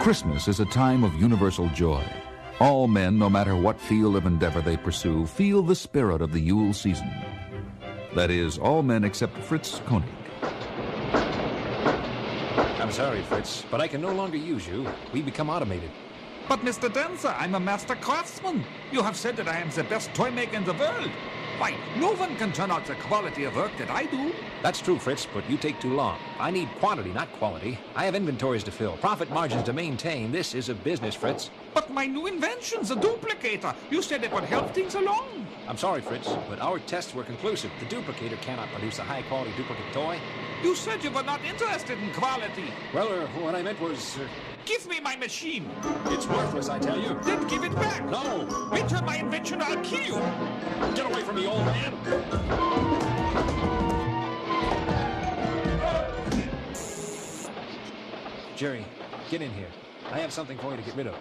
Christmas is a time of universal joy. All men, no matter what field of endeavor they pursue, feel the spirit of the Yule season. That is, all men except Fritz Koenig. I'm sorry, Fritz, but I can no longer use you. We become automated. But Mr. Dancer, I'm a master craftsman. You have said that I am the best toy maker in the world. Why, no one can turn out the quality of work that I do. That's true, Fritz, but you take too long. I need quantity, not quality. I have inventories to fill, profit margins to maintain. This is a business, Fritz. But my new invention, the duplicator, you said it would help things along. I'm sorry, Fritz, but our tests were conclusive. The duplicator cannot produce a high-quality duplicate toy. You said you were not interested in quality. Well, what I meant was... Give me my machine. It's worthless, I tell you. Then give it back. No. Return my invention or I'll kill you. Get away from me, old man. Jerry, get in here. I have something for you to get rid of.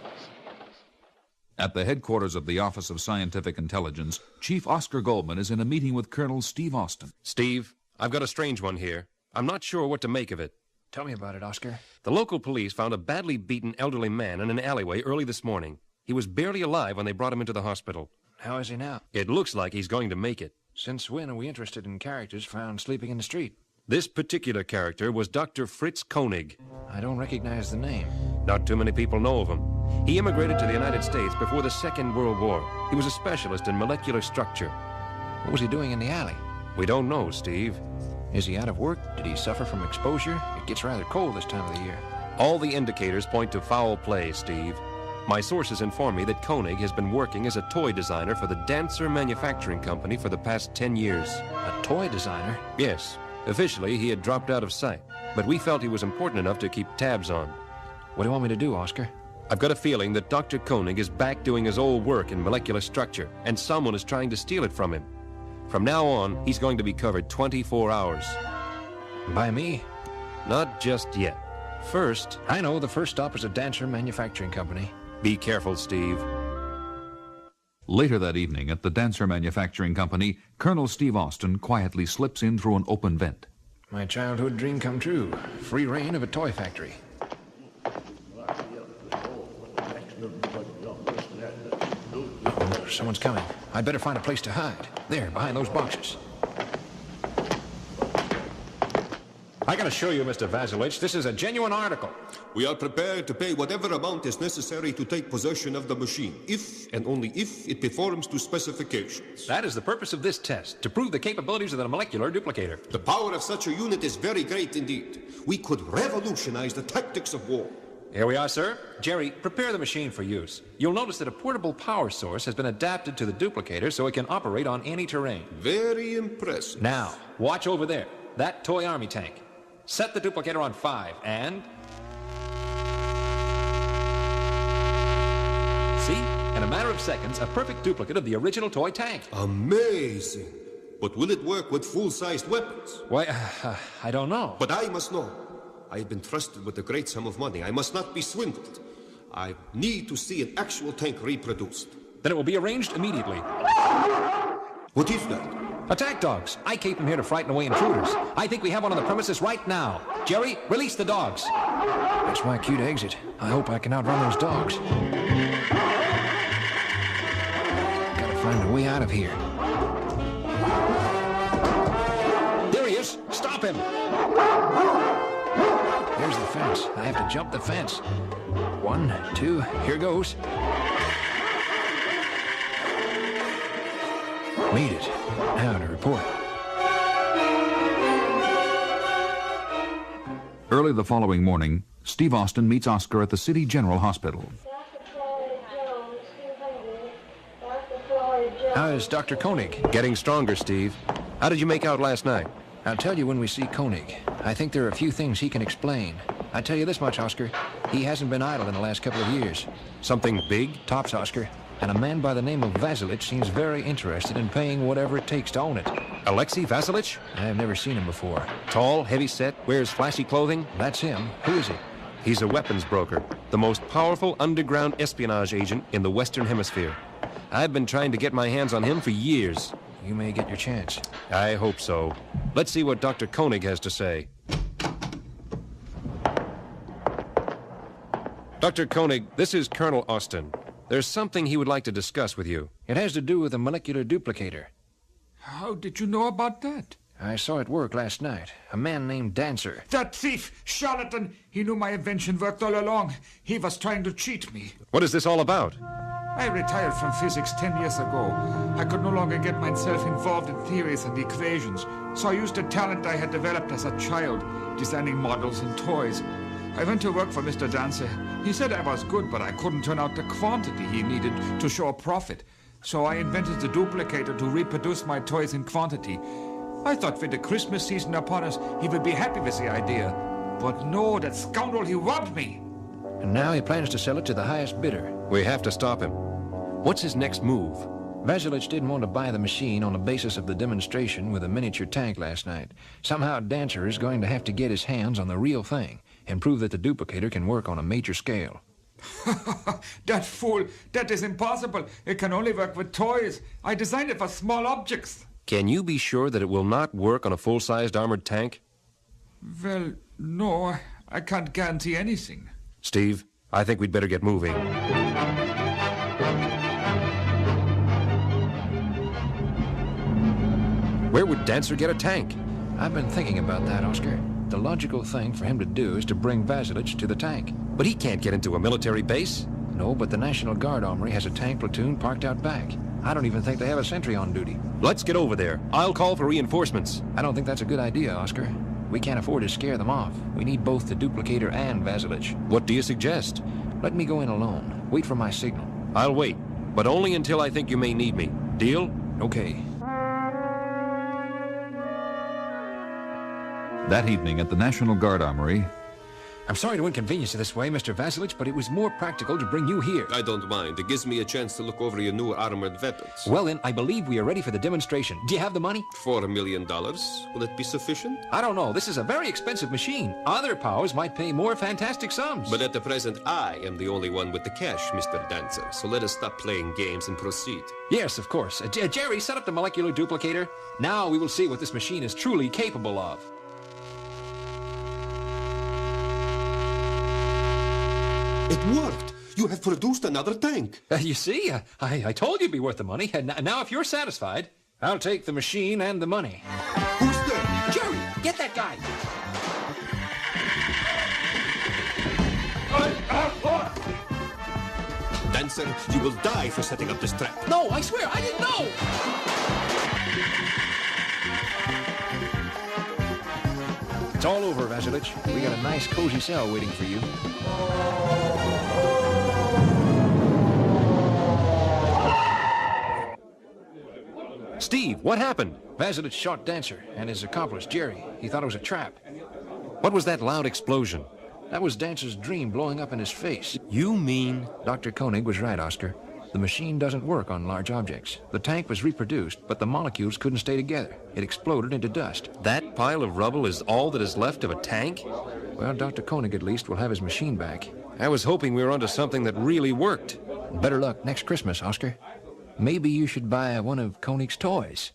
At the headquarters of the Office of Scientific Intelligence, Chief Oscar Goldman is in a meeting with Colonel Steve Austin. Steve, I've got a strange one here. I'm not sure what to make of it. Tell me about it, Oscar. The local police found a badly beaten elderly man in an alleyway early this morning. He was barely alive when they brought him into the hospital. How is he now? It looks like he's going to make it. Since when are we interested in characters found sleeping in the street? This particular character was Dr. Fritz Koenig. I don't recognize the name. Not too many people know of him. He immigrated to the United States before the Second World War. He was a specialist in molecular structure. What was he doing in the alley? We don't know, Steve. Is he out of work? Did he suffer from exposure? It gets rather cold this time of the year. All the indicators point to foul play, Steve. My sources inform me that Koenig has been working as a toy designer for the Dancer Manufacturing Company for the past 10 years. A toy designer? Yes. Officially, he had dropped out of sight, but we felt he was important enough to keep tabs on. What do you want me to do, Oscar? I've got a feeling that Dr. Koenig is back doing his old work in molecular structure, and someone is trying to steal it from him. From now on, he's going to be covered 24 hours. By me? Not just yet. First... I know, the first stop is a Dancer Manufacturing Company. Be careful, Steve. Later that evening at the Dancer Manufacturing Company, Colonel Steve Austin quietly slips in through an open vent. My childhood dream come true. Free reign of a toy factory. Oh, someone's coming. I'd better find a place to hide. There, behind those boxes. I gotta show you, Mr. Vasilich, this is a genuine article. We are prepared to pay whatever amount is necessary to take possession of the machine, if and only if it performs to specifications. That is the purpose of this test, to prove the capabilities of the molecular duplicator. The power of such a unit is very great indeed. We could revolutionize the tactics of war. Here we are, sir. Jerry, prepare the machine for use. You'll notice that a portable power source has been adapted to the duplicator so it can operate on any terrain. Very impressive. Now, watch over there. That toy army tank. Set the duplicator on 5, and... See? In a matter of seconds, a perfect duplicate of the original toy tank. Amazing. But will it work with full-sized weapons? Why, I don't know. But I must know. I have been trusted with a great sum of money. I must not be swindled. I need to see an actual tank reproduced. Then it will be arranged immediately. What is that? Attack dogs. I keep them here to frighten away intruders. I think we have one on the premises right now. Jerry, release the dogs. That's my cue to exit. I hope I can outrun those dogs. Gotta find a way out of here. There he is. Stop him. There's the fence. I have to jump the fence. 1, 2, here goes. Made it. Now to report. Early the following morning, Steve Austin meets Oscar at the City General Hospital. How is Dr. Koenig? Getting stronger, Steve. How did you make out last night? I'll tell you when we see Koenig. I think there are a few things he can explain. I tell you this much, Oscar. He hasn't been idle in the last couple of years. Something big? Tops, Oscar. And a man by the name of Vasilich seems very interested in paying whatever it takes to own it. Alexei Vasilich? I have never seen him before. Tall, heavy-set, wears flashy clothing? That's him. Who is he? He's a weapons broker, the most powerful underground espionage agent in the Western Hemisphere. I've been trying to get my hands on him for years. You may get your chance. I hope so. Let's see what Dr. Koenig has to say. Dr. Koenig, this is Colonel Austin. There's something he would like to discuss with you. It has to do with a molecular duplicator. How did you know about that? I saw it work last night. A man named Dancer. That thief, charlatan, he knew my invention worked all along. He was trying to cheat me. What is this all about? I retired from physics 10 years ago. I could no longer get myself involved in theories and equations, so I used a talent I had developed as a child, designing models and toys. I went to work for Mr. Dancer. He said I was good, but I couldn't turn out the quantity he needed to show a profit. So I invented the duplicator to reproduce my toys in quantity. I thought with the Christmas season upon us, he would be happy with the idea. But no, that scoundrel, he robbed me. And now he plans to sell it to the highest bidder. We have to stop him. What's his next move? Vasilych didn't want to buy the machine on the basis of the demonstration with a miniature tank last night. Somehow Dancer is going to have to get his hands on the real thing and prove that the duplicator can work on a major scale. That fool, that is impossible. It can only work with toys. I designed it for small objects. Can you be sure that it will not work on a full-sized armored tank? Well, no, I can't guarantee anything. Steve, I think we'd better get moving. Where would Dancer get a tank? I've been thinking about that, Oscar. The logical thing for him to do is to bring Vasilych to the tank. But he can't get into a military base. No, but the National Guard Armory has a tank platoon parked out back. I don't even think they have a sentry on duty. Let's get over there. I'll call for reinforcements. I don't think that's a good idea, Oscar. We can't afford to scare them off. We need both the duplicator and Vasilych. What do you suggest? Let me go in alone. Wait for my signal. I'll wait, but only until I think you may need me. Deal? Okay. That evening at the National Guard Armory, I'm sorry to inconvenience you this way, Mr. Vasilych, but it was more practical to bring you here. I don't mind. It gives me a chance to look over your new armored weapons. Well then, I believe we are ready for the demonstration. Do you have the money? $4 million. Will it be sufficient? I don't know. This is a very expensive machine. Other powers might pay more fantastic sums. But at the present, I am the only one with the cash, Mr. Dancer. So let us stop playing games and proceed. Yes, of course. Jerry, set up the molecular duplicator. Now we will see what this machine is truly capable of. It worked! You have produced another tank! You see, I told you it'd be worth the money. And now if you're satisfied, I'll take the machine and the money. Who's there? Jerry, get that guy! Dancer, you will die for setting up this trap. No, I swear, I didn't know! It's all over, Vasilych. We got a nice, cozy cell waiting for you. Steve, what happened? Vasilych shot Dancer and his accomplice, Jerry. He thought it was a trap. What was that loud explosion? That was Dancer's dream blowing up in his face. You mean... Dr. Koenig was right, Oscar. The machine doesn't work on large objects. The tank was reproduced, but the molecules couldn't stay together. It exploded into dust. that pile of rubble is all that is left of a tank? Well, Dr. Koenig at least will have his machine back. I was hoping we were onto something that really worked. Better luck next Christmas, Oscar. Maybe you should buy one of Koenig's toys.